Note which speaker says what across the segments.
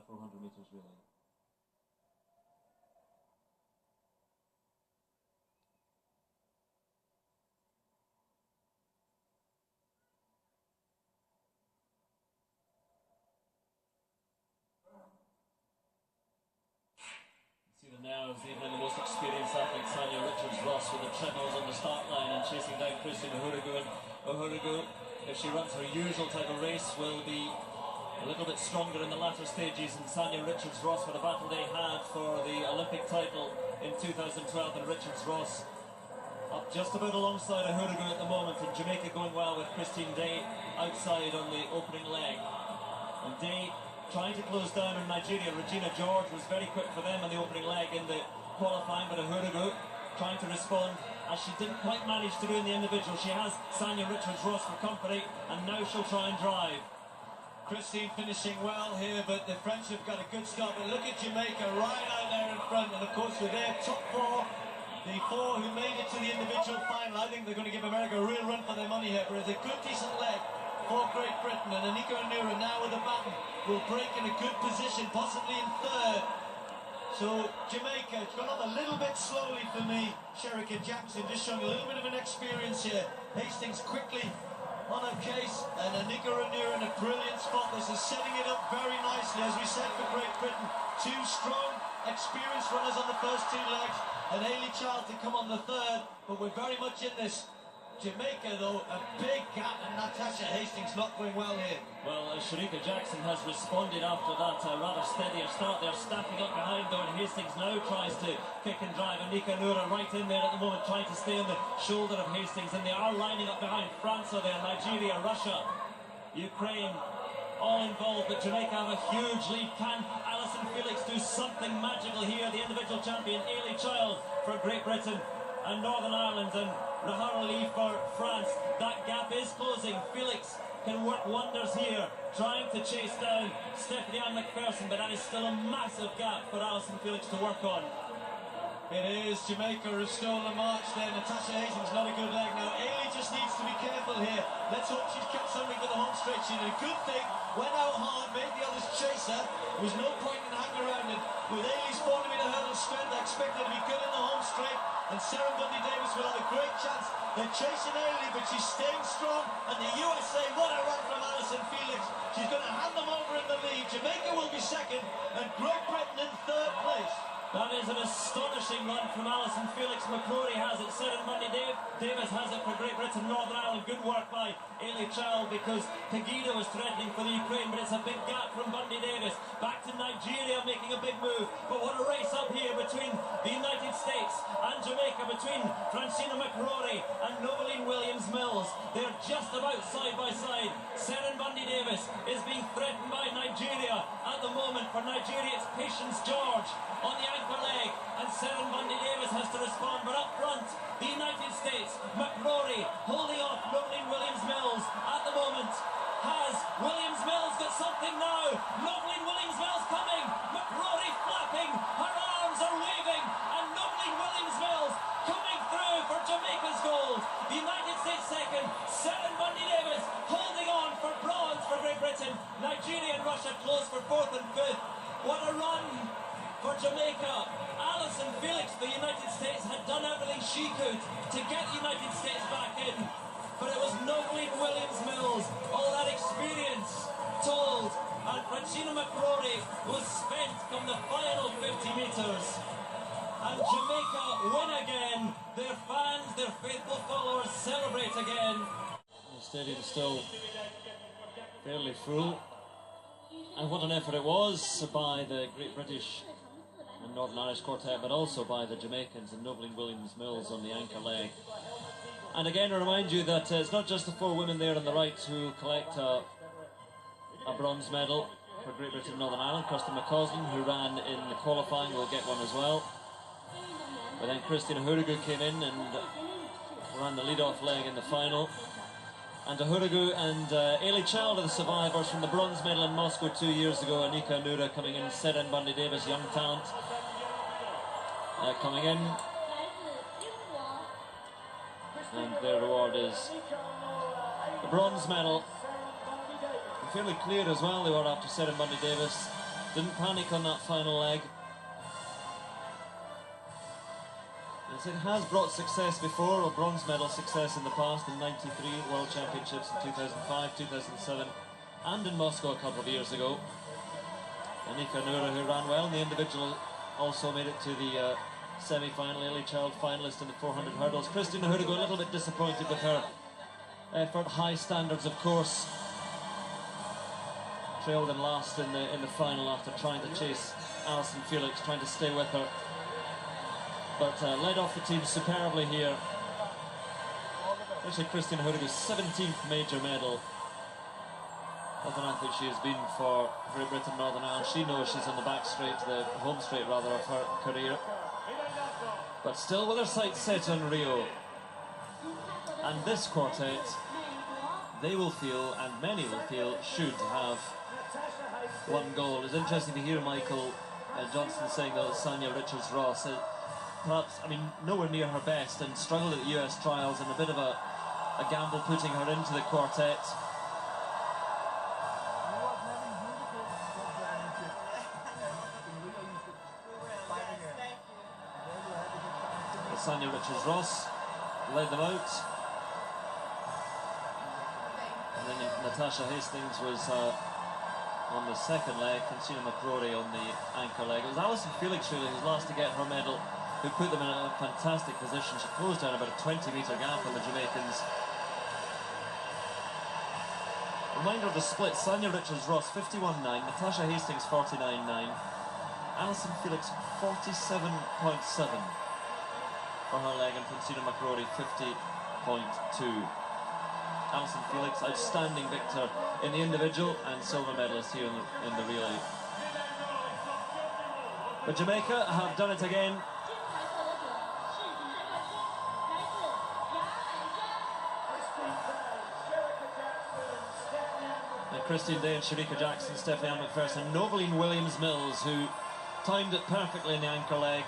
Speaker 1: 400 metres relay. Now is even the most experienced athlete, Sanya Richards-Ross, with the treadmills on the start line and chasing down Christine Ohurugu. And Ohurugu, if she runs her usual type of race, will be a little bit stronger in the latter stages. And Sanya Richards-Ross, for the battle they had for the Olympic title in 2012, and Richards-Ross up just about alongside Ohurugu at the moment, and Jamaica going well with Christine Day outside on the opening leg. And Day trying to close down on Nigeria. Regina George was very quick for them in the opening leg in the qualifying, but Ohurugu trying to respond, as she didn't quite manage to do in the individual. She has Sanya Richards-Ross for company, and now she'll try and drive.
Speaker 2: Christine finishing well here, but the French have got a good start. But look at Jamaica right out there in front, and of course with their top four, the four who made it to the individual final, I think they're going to give America a real run for their money here. But it's a good, decent leg for Great Britain, and Anika Onura now with the baton will break in a good position, possibly in third. So Jamaica, it's gone off a little bit slowly for me. Sherika Jackson just showing a little bit of an experience here. Hastings quickly on her case, and Anika Onura in a brilliant spot. This is setting it up very nicely, as we said, for Great Britain. Two strong, experienced runners on the first two legs, and Hayley Child to come on the third, but we're very much in this. Jamaica, though, a big gap, and Natasha Hastings not going well here.
Speaker 1: Well, Sherika Jackson has responded after that rather steadier start. They're stacking up behind, though, and Hastings now tries to kick and drive. Anika Onura right in there at the moment, trying to stay on the shoulder of Hastings, and they are lining up behind. France are there, Nigeria, Russia, Ukraine, all involved, but Jamaica have a huge lead. Can Alison Felix do something magical here? The individual champion, Hayley Child for Great Britain, and Northern Ireland, and Rahara Lee for France. That gap is closing. Felix can work wonders here, trying to chase down Stephanie Ann McPherson, but that is still a massive gap for Alison Felix to work on.
Speaker 2: It is. Jamaica have stolen the march there. Natasha Hastings not a good leg now. Hayley just needs to be careful here. Let's hope she's kept something for the home straight. She did a good thing, went out hard, made the others chase her. There was no point in hanging around it. With Hayley's 4-meter hurdle strength, I expect her to be good in the home straight, and Sarah Bundy Davis will have a great chance. They're chasing Hayley, but she's staying strong, and the USA, what a run from Alison Felix. She's going to hand them over in the lead. Jamaica will be second, and Great Britain in third place.
Speaker 1: That is an astonishing run from Alison Felix. McCrory has it, Sarah Bundy Davis has it for Great Britain. Northern Ireland, good work by Hayley Child, because Tegida was threatening for the Ukraine, but it's a big gap from Bundy Davis. Back to Nigeria making a big move, but what a race up here between the United States and Jamaica, between Francina McCrory and Noveline Williams-Mills. They're just about side by side. Sarah Bundy Davis is being threatened by Nigeria at the moment. For Nigeria, it's Patience George on the anchor leg, and Sarah Bundy Davis has to respond, but up front, the United States, McCrory holding off Noveline Williams-Mills at the moment. Has Williams-Mills got something now? Noveline Williams-Mills coming, McCrory flapping, her arms are waving, and Noveline Williams-Mills coming through for Jamaica's gold. The United States second, Sarah Bundy Davis holding on for bronze for Great Britain. Nigeria and Russia close for fourth and fifth. What a run for Jamaica. Alison Felix, the United States, had done everything she could to get the United States back in, but it was Noveline Williams-Mills, all that experience told, and Francina McCrory was spent come the final 50 metres. And Jamaica win again. Their fans, their faithful followers celebrate again. The stadium still fairly full, and what an effort it was by the Great British and Northern Irish quartet, but also by the Jamaicans and Noveline Williams-Mills on the anchor leg. And again, I remind you that it's not just the four women there on the right who collect a bronze medal for Great Britain and Northern Ireland. Kirsten McCausland, who ran in the qualifying, will get one as well. But then Christine Ohurugu came in and ran the lead-off leg in the final. And Ohurugu and Hayley Child are the survivors from the bronze medal in Moscow 2 years ago. Anika Onura coming in, Sarah Bundy Davis, young talent, coming in. And their reward is the bronze medal. And fairly clear as well, they were after Sarah Bundy Davis. Didn't panic on that final leg. As it has brought success before, or bronze medal success in the past, in '93 World Championships, in 2005, 2007, and in Moscow a couple of years ago. Anika Noura, who ran well in the individual, also made it to the semi-final, early child finalist in the 400 hurdles. Christina Hurrigo a little bit disappointed with her effort. High standards, of course. Trailed in last in the final after trying to chase Alison Felix, trying to stay with her. But led off the team superbly here. Actually, Christina Hurrigo's 17th major medal. What an athlete she has been for Great Britain, Northern Ireland. She knows she's on the back straight, the home straight rather, of her career. But still with her sights set on Rio. And this quartet, they will feel, and many will feel, should have one goal. It's interesting to hear Michael Johnson saying that Sanya Richards-Ross, perhaps, I mean, nowhere near her best, and struggled at the US trials, and a bit of a gamble putting her into the quartet. Sanya Richards-Ross led them out. And then Natasha Hastings was on the second leg, Francina McCrory on the anchor leg. It was Alison Felix really who's last to get her medal, who put them in a fantastic position. She closed down about a 20-metre gap on the Jamaicans. Reminder of the split: Sanya Richards-Ross 51.9, Natasha Hastings 49.9, Alison Felix 47.7 for her leg, and Francina McCrory 50.2. Alison Felix, outstanding victor in the individual and silver medalist here in the relay. But Jamaica have done it again. And Christine Day and Sherika Jackson, Stephanie Ann McPherson, Noveline Williams-Mills, who timed it perfectly in the anchor leg.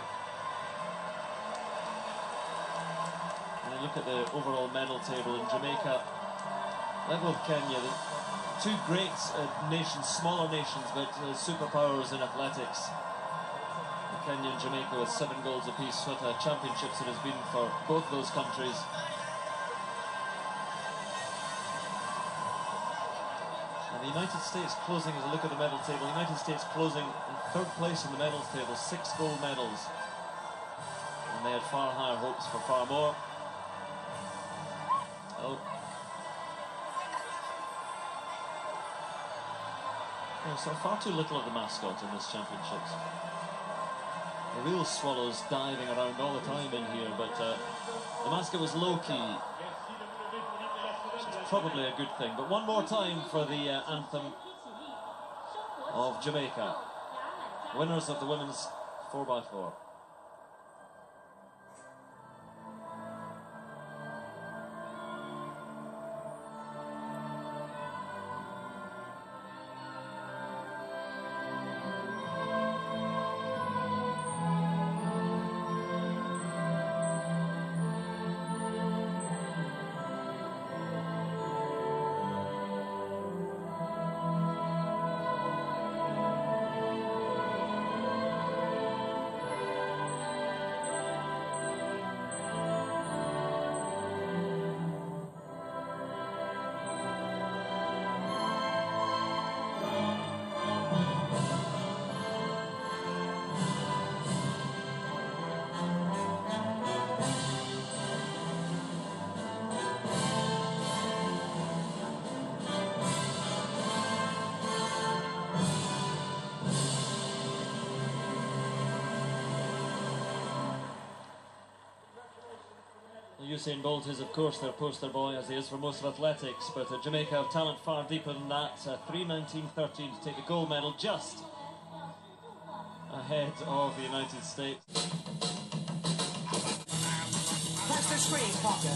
Speaker 1: And look at the overall medal table in Jamaica. Level of Kenya, the two great nations, smaller nations, but superpowers in athletics. Kenya and Jamaica with 7 goals apiece. What a championships it has been for both those countries. And the United States closing, as a look at the medal table, the United States closing in 3rd place in the medals table, 6 gold medals. And they had far higher hopes for far more. Oh. So far too little of the mascot in this championships. The real Swallows diving around all the time in here, but the mascot was low-key, which is probably a good thing. But one more time for the anthem of Jamaica, winners of the women's 4x4. Usain Bolt is, of course, their poster boy, as he is for most of athletics, but Jamaica have talent far deeper than that. 3:19.13 to take the gold medal, just ahead of the United States.
Speaker 3: Press the screen, Parker.